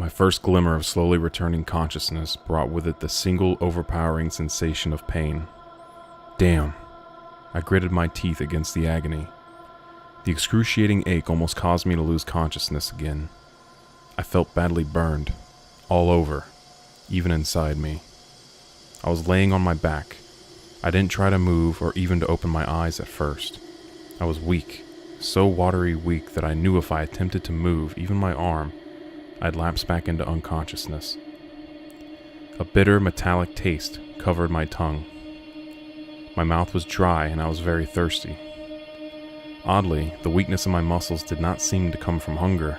My first glimmer of slowly returning consciousness brought with it the single overpowering sensation of pain. Damn. I gritted my teeth against the agony. The excruciating ache almost caused me to lose consciousness again. I felt badly burned, all over, even inside me. I was laying on my back. I didn't try to move or even to open my eyes at first. I was weak, so watery weak that I knew if I attempted to move even my arm, I'd lapse back into unconsciousness. A bitter, metallic taste covered my tongue. My mouth was dry and I was very thirsty. Oddly, the weakness in my muscles did not seem to come from hunger.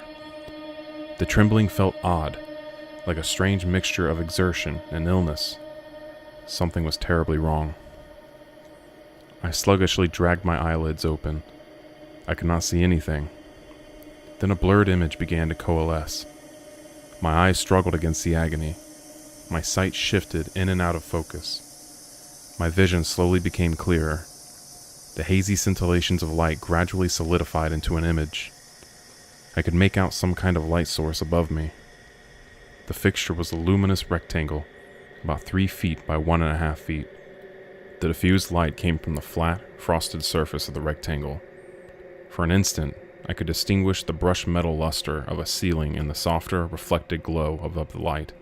The trembling felt odd, like a strange mixture of exertion and illness. Something was terribly wrong. I sluggishly dragged my eyelids open. I could not see anything. Then a blurred image began to coalesce. My eyes struggled against the agony. My sight shifted in and out of focus. My vision slowly became clearer. The hazy scintillations of light gradually solidified into an image. I could make out some kind of light source above me. The fixture was a luminous rectangle, about 3 feet by 1.5 feet. The diffused light came from the flat, frosted surface of the rectangle. For an instant, I could distinguish the brushed metal luster of a ceiling in the softer, reflected glow above the light.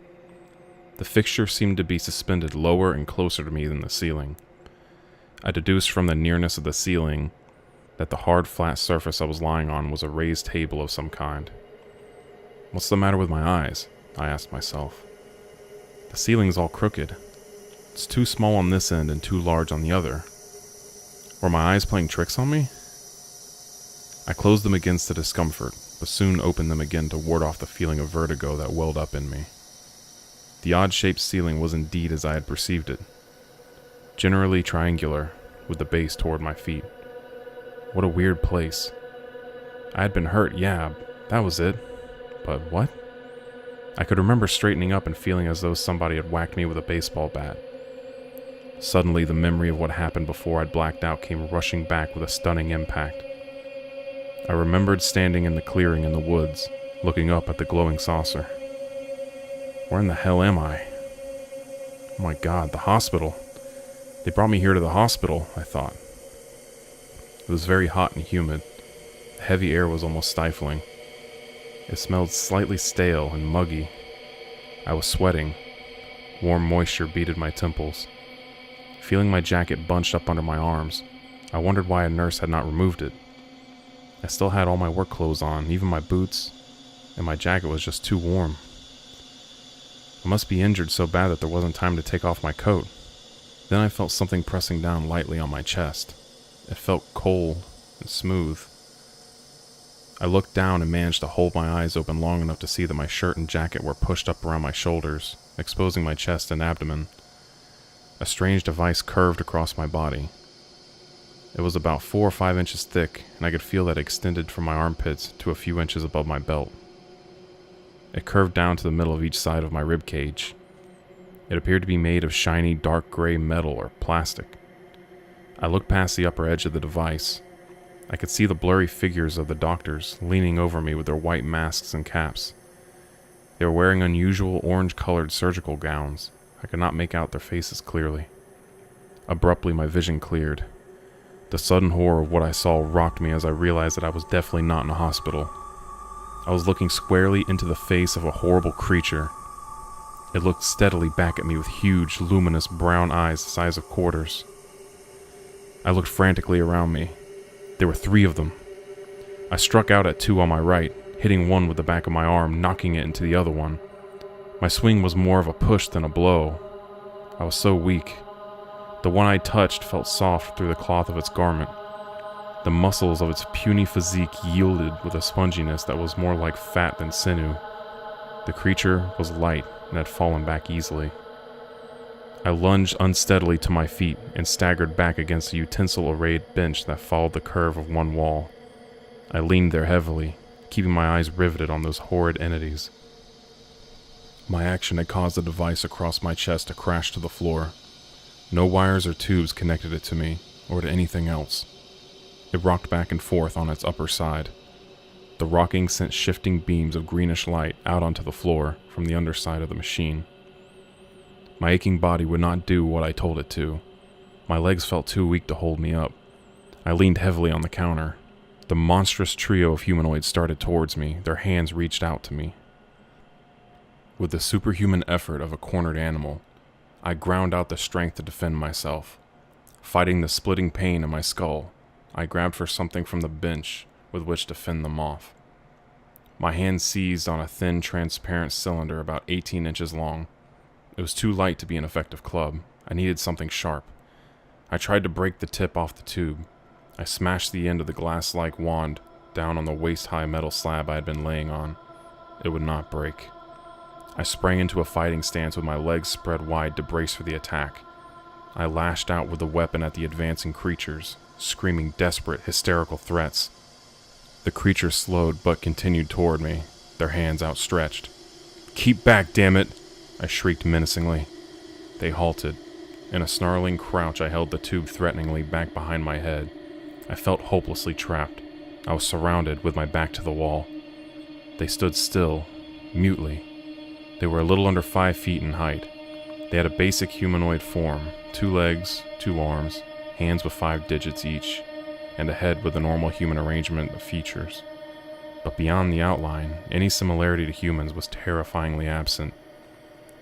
The fixture seemed to be suspended lower and closer to me than the ceiling. I deduced from the nearness of the ceiling that the hard, flat surface I was lying on was a raised table of some kind. What's the matter with my eyes? I asked myself. The ceiling's all crooked. It's too small on this end and too large on the other. Were my eyes playing tricks on me? I closed them against the discomfort, but soon opened them again to ward off the feeling of vertigo that welled up in me. The odd-shaped ceiling was indeed as I had perceived it. Generally triangular, with the base toward my feet. What a weird place. I had been hurt, yeah, that was it. But what? I could remember straightening up and feeling as though somebody had whacked me with a baseball bat. Suddenly, the memory of what happened before I'd blacked out came rushing back with a stunning impact. I remembered standing in the clearing in the woods, looking up at the glowing saucer. Where in the hell am I? Oh my God, the hospital. They brought me here to the hospital, I thought. It was very hot and humid. The heavy air was almost stifling. It smelled slightly stale and muggy. I was sweating. Warm moisture beaded my temples. Feeling my jacket bunched up under my arms, I wondered why a nurse had not removed it. I still had all my work clothes on, even my boots, and my jacket was just too warm. I must be injured so bad that there wasn't time to take off my coat. Then I felt something pressing down lightly on my chest. It felt cold and smooth. I looked down and managed to hold my eyes open long enough to see that my shirt and jacket were pushed up around my shoulders, exposing my chest and abdomen. A strange device curved across my body. It was about 4 or 5 inches thick, and I could feel that it extended from my armpits to a few inches above my belt. It curved down to the middle of each side of my rib cage. It appeared to be made of shiny, dark gray metal or plastic. I looked past the upper edge of the device. I could see the blurry figures of the doctors leaning over me with their white masks and caps. They were wearing unusual orange-colored surgical gowns. I could not make out their faces clearly. Abruptly, my vision cleared. The sudden horror of what I saw rocked me as I realized that I was definitely not in a hospital. I was looking squarely into the face of a horrible creature. It looked steadily back at me with huge, luminous brown eyes the size of quarters. I looked frantically around me. There were 3 of them. I struck out at 2 on my right, hitting one with the back of my arm, knocking it into the other one. My swing was more of a push than a blow. I was so weak. The one I touched felt soft through the cloth of its garment. The muscles of its puny physique yielded with a sponginess that was more like fat than sinew. The creature was light and had fallen back easily. I lunged unsteadily to my feet and staggered back against a utensil-arrayed bench that followed the curve of one wall. I leaned there heavily, keeping my eyes riveted on those horrid entities. My action had caused the device across my chest to crash to the floor. No wires or tubes connected it to me, or to anything else. It rocked back and forth on its upper side. The rocking sent shifting beams of greenish light out onto the floor from the underside of the machine. My aching body would not do what I told it to. My legs felt too weak to hold me up. I leaned heavily on the counter. The monstrous trio of humanoids started towards me, their hands reached out to me. With the superhuman effort of a cornered animal, I ground out the strength to defend myself. Fighting the splitting pain in my skull, I grabbed for something from the bench with which to fend them off. My hand seized on a thin, transparent cylinder about 18 inches long. It was too light to be an effective club. I needed something sharp. I tried to break the tip off the tube. I smashed the end of the glass-like wand down on the waist-high metal slab I had been laying on. It would not break. I sprang into a fighting stance with my legs spread wide to brace for the attack. I lashed out with the weapon at the advancing creatures, screaming desperate, hysterical threats. The creatures slowed but continued toward me, their hands outstretched. "Keep back, damn it!" I shrieked menacingly. They halted. In a snarling crouch, I held the tube threateningly back behind my head. I felt hopelessly trapped. I was surrounded with my back to the wall. They stood still, mutely. They were a little under 5 feet in height. They had a basic humanoid form, 2 legs, 2 arms, hands with 5 digits each, and a head with a normal human arrangement of features. But beyond the outline, any similarity to humans was terrifyingly absent.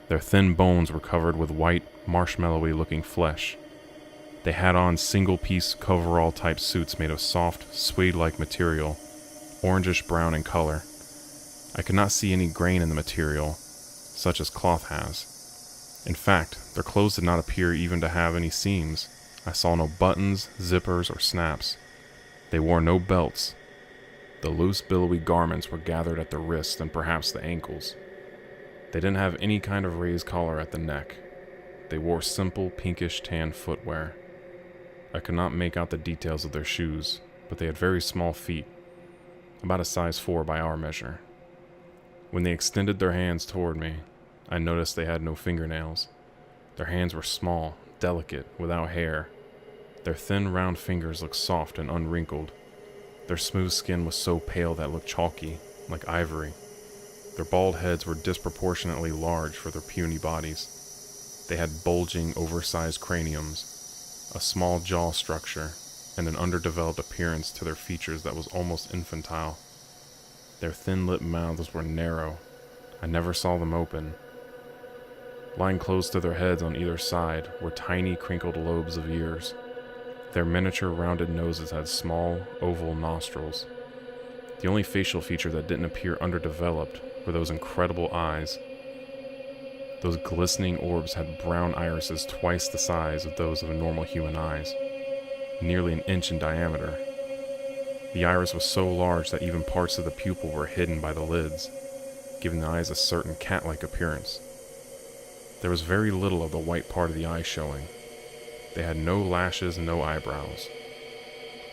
Their thin bones were covered with white, marshmallowy looking flesh. They had on single-piece coverall-type suits made of soft, suede-like material, orangish-brown in color. I could not see any grain in the material, such as cloth has. In fact, their clothes did not appear even to have any seams. I saw no buttons, zippers, or snaps. They wore no belts. The loose, billowy garments were gathered at the wrists and perhaps the ankles. They didn't have any kind of raised collar at the neck. They wore simple, pinkish tan footwear. I could not make out the details of their shoes, but they had very small feet, about a size 4 by our measure. When they extended their hands toward me, I noticed they had no fingernails. Their hands were small, delicate, without hair. Their thin, round fingers looked soft and unwrinkled. Their smooth skin was so pale that it looked chalky, like ivory. Their bald heads were disproportionately large for their puny bodies. They had bulging, oversized craniums, a small jaw structure, and an underdeveloped appearance to their features that was almost infantile. Their thin-lipped mouths were narrow. I never saw them open. Lying close to their heads on either side were tiny, crinkled lobes of ears. Their miniature rounded noses had small, oval nostrils. The only facial feature that didn't appear underdeveloped were those incredible eyes. Those glistening orbs had brown irises twice the size of those of normal human eyes, nearly an inch in diameter. The iris was so large that even parts of the pupil were hidden by the lids, giving the eyes a certain cat-like appearance. There was very little of the white part of the eye showing. They had no lashes, no eyebrows.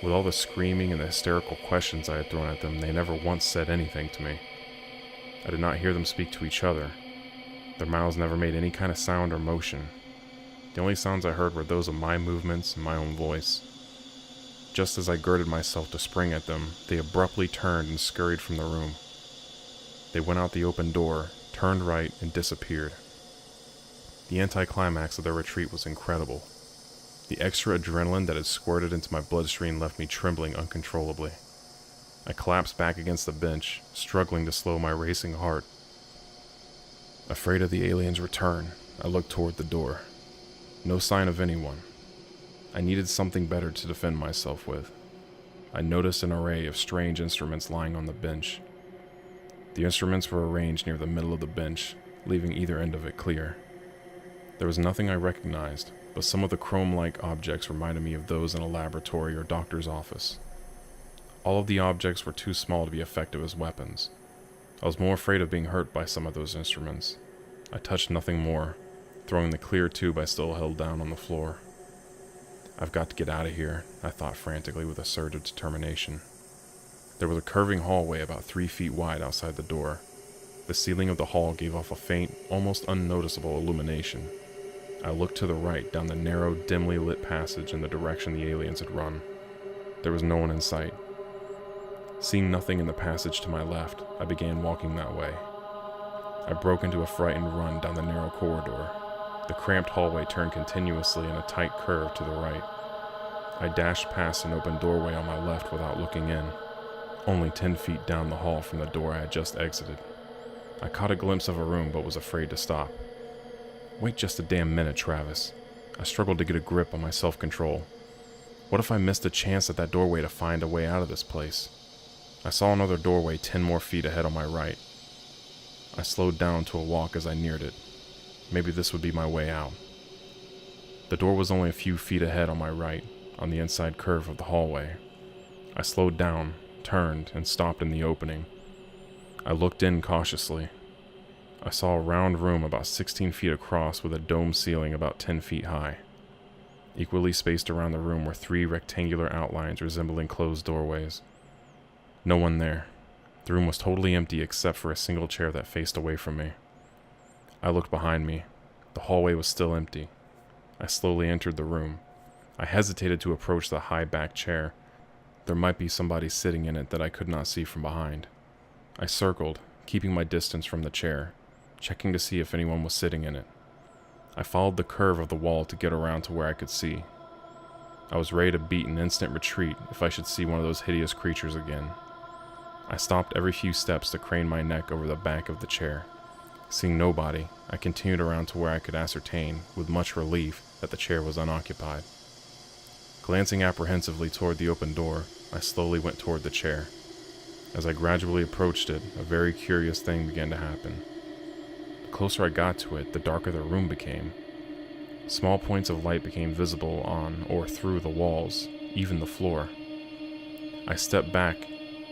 With all the screaming and the hysterical questions I had thrown at them, they never once said anything to me. I did not hear them speak to each other. Their mouths never made any kind of sound or motion. The only sounds I heard were those of my movements and my own voice. Just as I girded myself to spring at them, they abruptly turned and scurried from the room. They went out the open door, turned right, and disappeared. The anticlimax of their retreat was incredible. The extra adrenaline that had squirted into my bloodstream left me trembling uncontrollably. I collapsed back against the bench, struggling to slow my racing heart. Afraid of the aliens' return, I looked toward the door. No sign of anyone. I needed something better to defend myself with. I noticed an array of strange instruments lying on the bench. The instruments were arranged near the middle of the bench, leaving either end of it clear. There was nothing I recognized, but some of the chrome-like objects reminded me of those in a laboratory or doctor's office. All of the objects were too small to be effective as weapons. I was more afraid of being hurt by some of those instruments. I touched nothing more, throwing the clear tube I still held down on the floor. I've got to get out of here, I thought frantically with a surge of determination. There was a curving hallway about 3 feet wide outside the door. The ceiling of the hall gave off a faint, almost unnoticeable illumination. I looked to the right, down the narrow, dimly lit passage in the direction the aliens had run. There was no one in sight. Seeing nothing in the passage to my left, I began walking that way. I broke into a frightened run down the narrow corridor. The cramped hallway turned continuously in a tight curve to the right. I dashed past an open doorway on my left without looking in, only 10 feet down the hall from the door I had just exited. I caught a glimpse of a room but was afraid to stop. Wait just a damn minute, Travis. I struggled to get a grip on my self-control. What if I missed a chance at that doorway to find a way out of this place? I saw another doorway 10 more feet ahead on my right. I slowed down to a walk as I neared it. Maybe this would be my way out. The door was only a few feet ahead on my right, on the inside curve of the hallway. I slowed down, turned, and stopped in the opening. I looked in cautiously. I saw a round room about 16 feet across with a dome ceiling about 10 feet high. Equally spaced around the room were 3 rectangular outlines resembling closed doorways. No one there. The room was totally empty except for a single chair that faced away from me. I looked behind me. The hallway was still empty. I slowly entered the room. I hesitated to approach the high-backed chair. There might be somebody sitting in it that I could not see from behind. I circled, keeping my distance from the chair, checking to see if anyone was sitting in it. I followed the curve of the wall to get around to where I could see. I was ready to beat an instant retreat if I should see one of those hideous creatures again. I stopped every few steps to crane my neck over the back of the chair. Seeing nobody, I continued around to where I could ascertain, with much relief, that the chair was unoccupied. Glancing apprehensively toward the open door, I slowly went toward the chair. As I gradually approached it, a very curious thing began to happen. The closer I got to it, the darker the room became. Small points of light became visible on or through the walls, even the floor. I stepped back,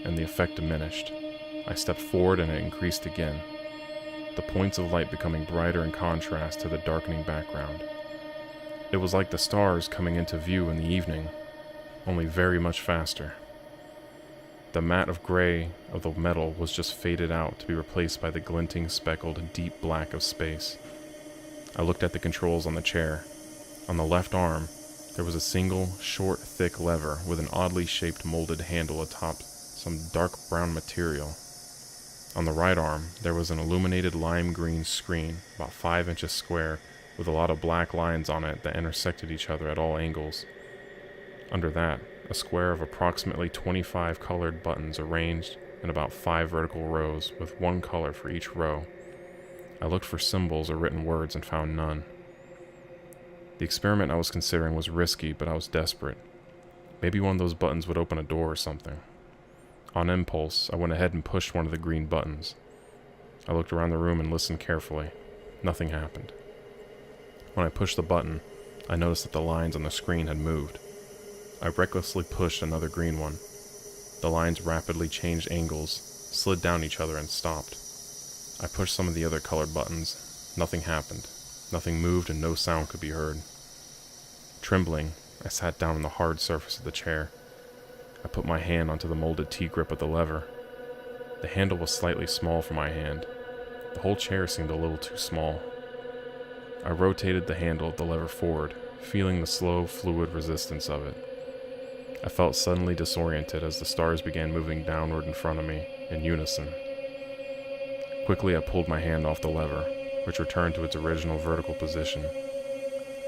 and the effect diminished. I stepped forward, and it increased again, the points of light becoming brighter in contrast to the darkening background. It was like the stars coming into view in the evening, only very much faster. The matte of gray of the metal was just faded out to be replaced by the glinting, speckled, deep black of space. I looked at the controls on the chair. On the left arm, there was a single, short, thick lever with an oddly shaped molded handle atop some dark brown material. On the right arm, there was an illuminated lime green screen, about 5 inches square, with a lot of black lines on it that intersected each other at all angles. Under that, a square of approximately 25 colored buttons arranged in about 5 vertical rows, with 1 color for each row. I looked for symbols or written words and found none. The experiment I was considering was risky, but I was desperate. Maybe one of those buttons would open a door or something. On impulse, I went ahead and pushed one of the green buttons. I looked around the room and listened carefully. Nothing happened. When I pushed the button, I noticed that the lines on the screen had moved. I recklessly pushed another green one. The lines rapidly changed angles, slid down each other, and stopped. I pushed some of the other colored buttons. Nothing happened. Nothing moved and no sound could be heard. Trembling, I sat down on the hard surface of the chair. I put my hand onto the molded T-grip of the lever. The handle was slightly small for my hand. The whole chair seemed a little too small. I rotated the handle of the lever forward, feeling the slow, fluid resistance of it. I felt suddenly disoriented as the stars began moving downward in front of me, in unison. Quickly I pulled my hand off the lever, which returned to its original vertical position.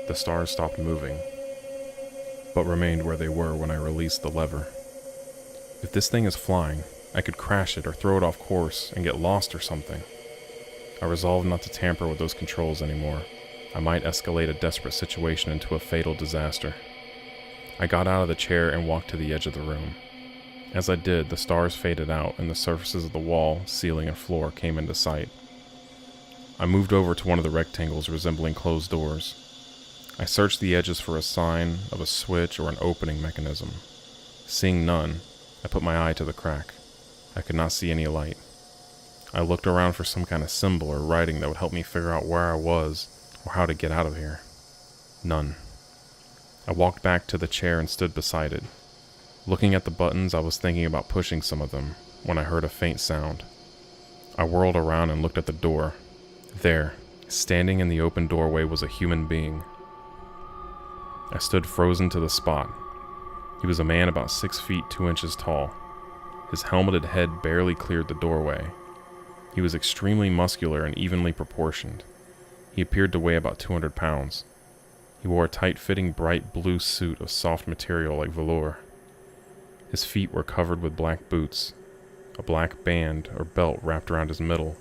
The stars stopped moving, but remained where they were when I released the lever. If this thing is flying, I could crash it or throw it off course and get lost or something. I resolved not to tamper with those controls anymore. I might escalate a desperate situation into a fatal disaster. I got out of the chair and walked to the edge of the room. As I did, the stars faded out and the surfaces of the wall, ceiling, and floor came into sight. I moved over to one of the rectangles resembling closed doors. I searched the edges for a sign of a switch or an opening mechanism. Seeing none, I put my eye to the crack. I could not see any light. I looked around for some kind of symbol or writing that would help me figure out where I was or how to get out of here. None. I walked back to the chair and stood beside it. Looking at the buttons, I was thinking about pushing some of them when I heard a faint sound. I whirled around and looked at the door. There, standing in the open doorway, was a human being. I stood frozen to the spot. He was a man about 6 feet 2 inches tall. His helmeted head barely cleared the doorway. He was extremely muscular and evenly proportioned. He appeared to weigh about 200 pounds. He wore a tight-fitting bright blue suit of soft material like velour. His feet were covered with black boots, a black band or belt wrapped around his middle.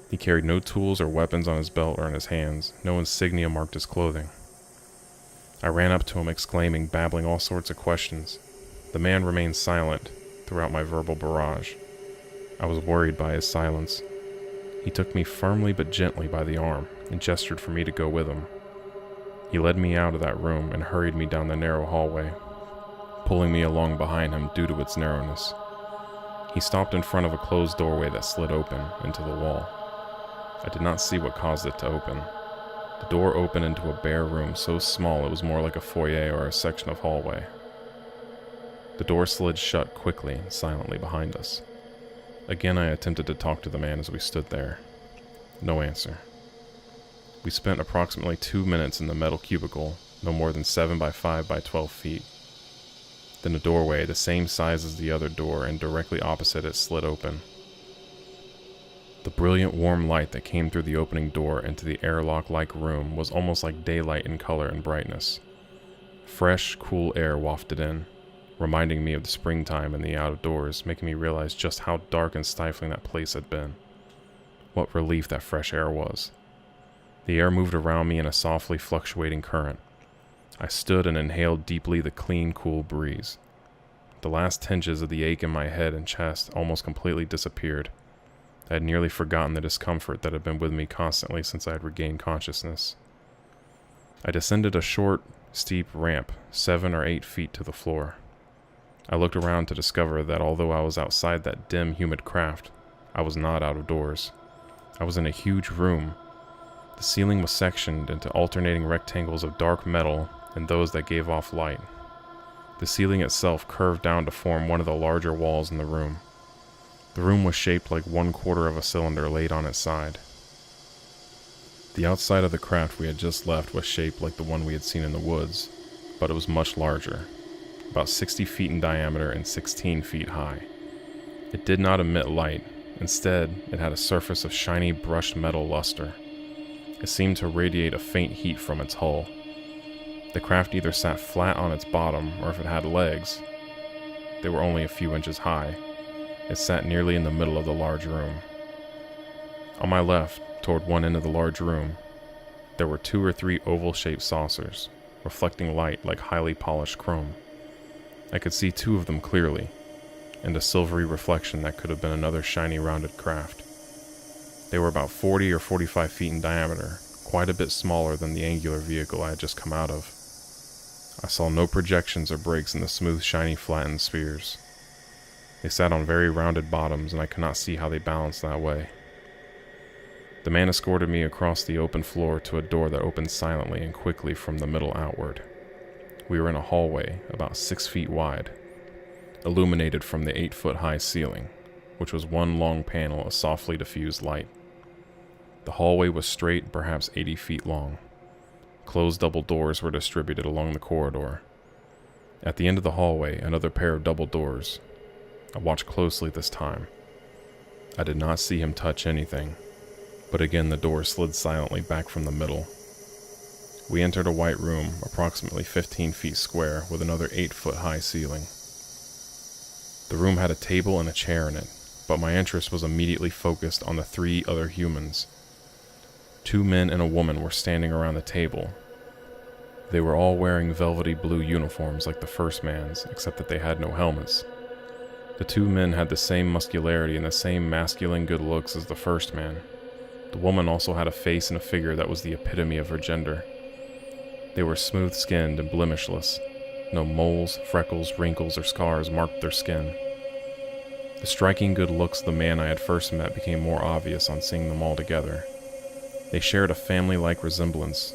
He carried no tools or weapons on his belt or in his hands. No insignia marked his clothing. I ran up to him, exclaiming, babbling all sorts of questions. The man remained silent throughout my verbal barrage. I was worried by his silence. He took me firmly but gently by the arm and gestured for me to go with him. He led me out of that room and hurried me down the narrow hallway, pulling me along behind him due to its narrowness. He stopped in front of a closed doorway that slid open into the wall. I did not see what caused it to open. The door opened into a bare room so small it was more like a foyer or a section of hallway. The door slid shut quickly and silently behind us. Again, I attempted to talk to the man as we stood there. No answer. We spent approximately 2 minutes in the metal cubicle, no more than 7 by 5 by 12 feet. Then a doorway, the same size as the other door and directly opposite it, slid open. The brilliant warm light that came through the opening door into the airlock-like room was almost like daylight in color and brightness. Fresh, cool air wafted in, reminding me of the springtime and the out-of-doors, making me realize just how dark and stifling that place had been. What relief that fresh air was. The air moved around me in a softly fluctuating current. I stood and inhaled deeply the clean, cool breeze. The last tinges of the ache in my head and chest almost completely disappeared. I had nearly forgotten the discomfort that had been with me constantly since I had regained consciousness. I descended a short, steep ramp, 7 or 8 feet to the floor. I looked around to discover that although I was outside that dim, humid craft, I was not out of doors. I was in a huge room. The ceiling was sectioned into alternating rectangles of dark metal and those that gave off light. The ceiling itself curved down to form one of the larger walls in the room. The room was shaped like 1/4 of a cylinder laid on its side. The outside of the craft we had just left was shaped like the one we had seen in the woods, but it was much larger, about 60 feet in diameter and 16 feet high. It did not emit light. Instead, it had a surface of shiny brushed metal luster. It seemed to radiate a faint heat from its hull. The craft either sat flat on its bottom, or if it had legs, they were only a few inches high. It sat nearly in the middle of the large room. On my left, toward one end of the large room, there were 2 or 3 oval-shaped saucers, reflecting light like highly polished chrome. I could see 2 of them clearly, and a silvery reflection that could have been another shiny rounded craft. They were about 40 or 45 feet in diameter, quite a bit smaller than the angular vehicle I had just come out of. I saw no projections or breaks in the smooth, shiny, flattened spheres. They sat on very rounded bottoms, and I could not see how they balanced that way. The man escorted me across the open floor to a door that opened silently and quickly from the middle outward. We were in a hallway about 6 feet wide, illuminated from the 8-foot-high ceiling, which was one long panel of softly diffused light. The hallway was straight, perhaps 80 feet long. Closed double doors were distributed along the corridor. At the end of the hallway, another pair of double doors. I watched closely this time. I did not see him touch anything, but again the door slid silently back from the middle. We entered a white room, approximately 15 feet square, with another 8-foot-high ceiling. The room had a table and a chair in it, but my interest was immediately focused on the 3 other humans. 2 men and a woman were standing around the table. They were all wearing velvety blue uniforms like the first man's, except that they had no helmets. The 2 men had the same muscularity and the same masculine good looks as the first man. The woman also had a face and a figure that was the epitome of her gender. They were smooth-skinned and blemishless. No moles, freckles, wrinkles, or scars marked their skin. The striking good looks of the man I had first met became more obvious on seeing them all together. They shared a family-like resemblance,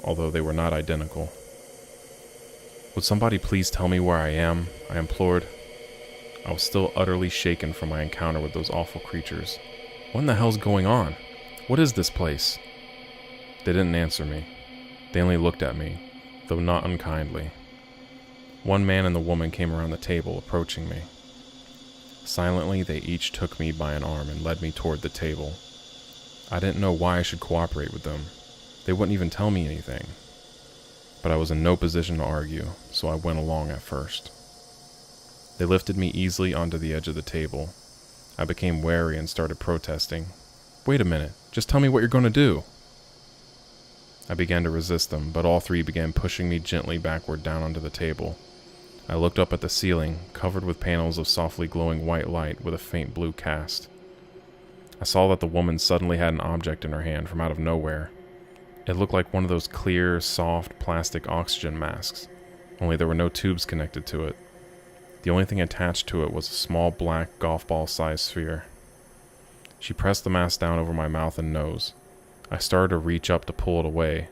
although they were not identical. "Would somebody please tell me where I am?" I implored. I was still utterly shaken from my encounter with those awful creatures. "What in the hell's going on? What is this place?" They didn't answer me. They only looked at me, though not unkindly. One man and the woman came around the table, approaching me. Silently, they each took me by an arm and led me toward the table. I didn't know why I should cooperate with them. They wouldn't even tell me anything. But I was in no position to argue, so I went along at first. They lifted me easily onto the edge of the table. I became wary and started protesting. "Wait a minute, just tell me what you're going to do." I began to resist them, but all three began pushing me gently backward down onto the table. I looked up at the ceiling, covered with panels of softly glowing white light with a faint blue cast. I saw that the woman suddenly had an object in her hand from out of nowhere. It looked like one of those clear, soft, plastic oxygen masks, only there were no tubes connected to it. The only thing attached to it was a small black golf ball-sized sphere. She pressed the mask down over my mouth and nose. I started to reach up to pull it away.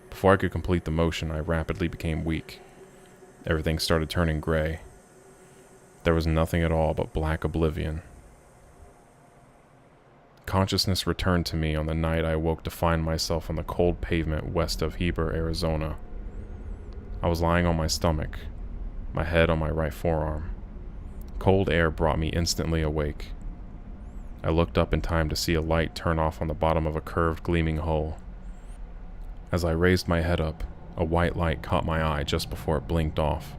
Before I could complete the motion, I rapidly became weak. Everything started turning gray. There was nothing at all but black oblivion. Consciousness returned to me on the night I awoke to find myself on the cold pavement west of Heber, Arizona. I was lying on my stomach, my head on my right forearm. Cold air brought me instantly awake. I looked up in time to see a light turn off on the bottom of a curved, gleaming hull. As I raised my head up, a white light caught my eye just before it blinked off.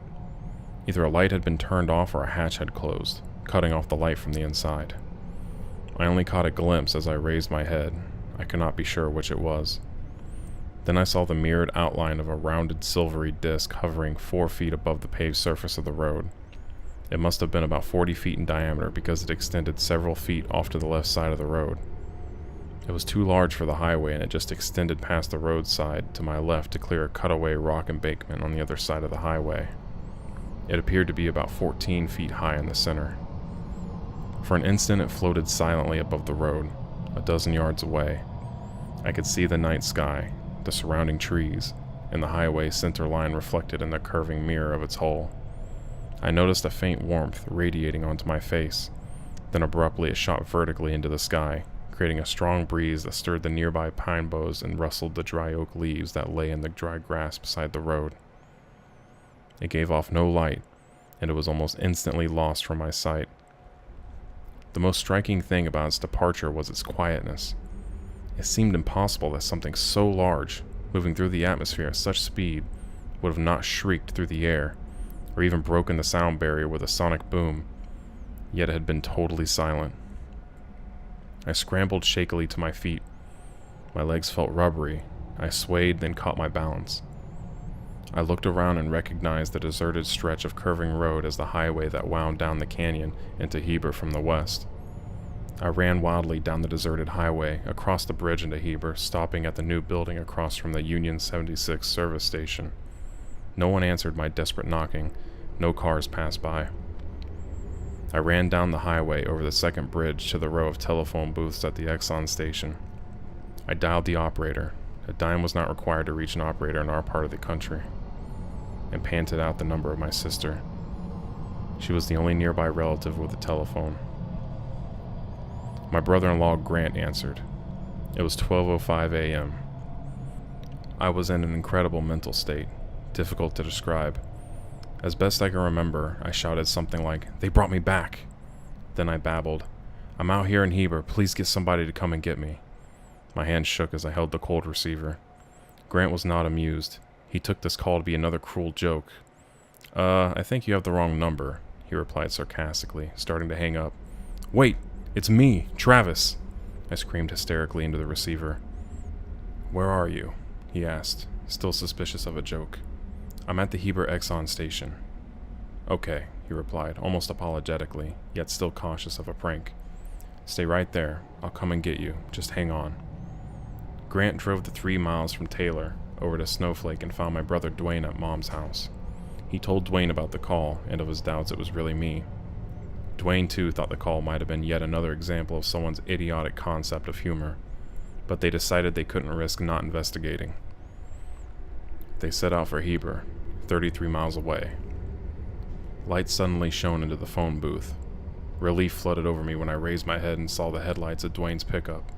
Either a light had been turned off or a hatch had closed, cutting off the light from the inside. I only caught a glimpse as I raised my head. I could not be sure which it was. Then I saw the mirrored outline of a rounded silvery disc hovering 4 feet above the paved surface of the road. It must have been about 40 feet in diameter because it extended several feet off to the left side of the road. It was too large for the highway, and it just extended past the roadside to my left to clear a cutaway rock embankment on the other side of the highway. It appeared to be about 14 feet high in the center. For an instant it floated silently above the road, a dozen yards away. I could see the night sky, the surrounding trees, and the highway center line reflected in the curving mirror of its hull. I noticed a faint warmth radiating onto my face. Then abruptly it shot vertically into the sky, creating a strong breeze that stirred the nearby pine boughs and rustled the dry oak leaves that lay in the dry grass beside the road. It gave off no light, and it was almost instantly lost from my sight. The most striking thing about its departure was its quietness. It seemed impossible that something so large, moving through the atmosphere at such speed, would have not shrieked through the air, or even broken the sound barrier with a sonic boom, yet it had been totally silent. I scrambled shakily to my feet. My legs felt rubbery. I swayed, then caught my balance. I looked around and recognized the deserted stretch of curving road as the highway that wound down the canyon into Heber from the west. I ran wildly down the deserted highway, across the bridge into Heber, stopping at the new building across from the Union 76 service station. No one answered my desperate knocking. No cars passed by. I ran down the highway over the second bridge to the row of telephone booths at the Exxon station. I dialed the operator. A dime was not required to reach an operator in our part of the country, and panted out the number of my sister. She was the only nearby relative with a telephone. My brother-in-law Grant answered. It was 12:05 a.m. I was in an incredible mental state, difficult to describe. As best I can remember, I shouted something like, "They brought me back!" Then I babbled, "I'm out here in Heber, please get somebody to come and get me." My hand shook as I held the cold receiver. Grant was not amused. He took this call to be another cruel joke. I think you have the wrong number," he replied sarcastically, starting to hang up. "Wait! It's me, Travis!" I screamed hysterically into the receiver. "Where are you?" he asked, still suspicious of a joke. "I'm at the Heber Exxon station." "Okay," he replied, almost apologetically, yet still cautious of a prank. "Stay right there. I'll come and get you. Just hang on." Grant drove the 3 miles from Taylor over to Snowflake and found my brother Dwayne at Mom's house. He told Dwayne about the call and of his doubts it was really me. Dwayne, too, thought the call might have been yet another example of someone's idiotic concept of humor, but they decided they couldn't risk not investigating. They set out for Heber, 33 miles away. Lights suddenly shone into the phone booth. Relief flooded over me when I raised my head and saw the headlights of Dwayne's pickup.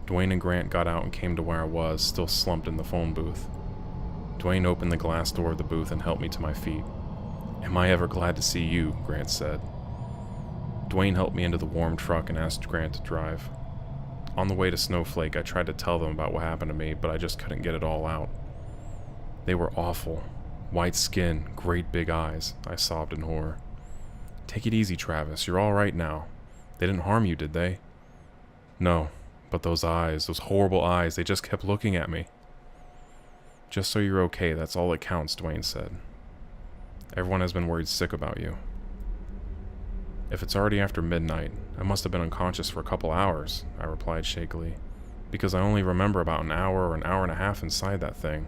Dwayne and Grant got out and came to where I was, still slumped in the phone booth. Dwayne opened the glass door of the booth and helped me to my feet. "Am I ever glad to see you," Grant said. Dwayne helped me into the warm truck and asked Grant to drive. On the way to Snowflake, I tried to tell them about what happened to me, but I just couldn't get it all out. They were awful. White skin, great big eyes, I sobbed in horror. Take it easy, Travis. You're all right now. They didn't harm you, did they? No, but those eyes, those horrible eyes, they just kept looking at me. Just so you're okay, that's all that counts, Dwayne said. Everyone has been worried sick about you. If it's already after midnight, I must have been unconscious for a couple hours, I replied shakily, because I only remember about an hour or an hour and a half inside that thing.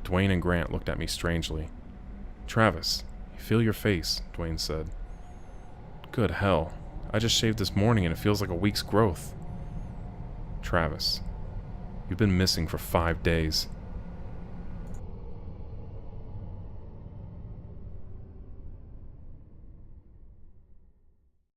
Dwayne and Grant looked at me strangely. Travis, feel your face, Dwayne said. Good hell, I just shaved this morning and it feels like a week's growth. Travis, you've been missing for 5 days.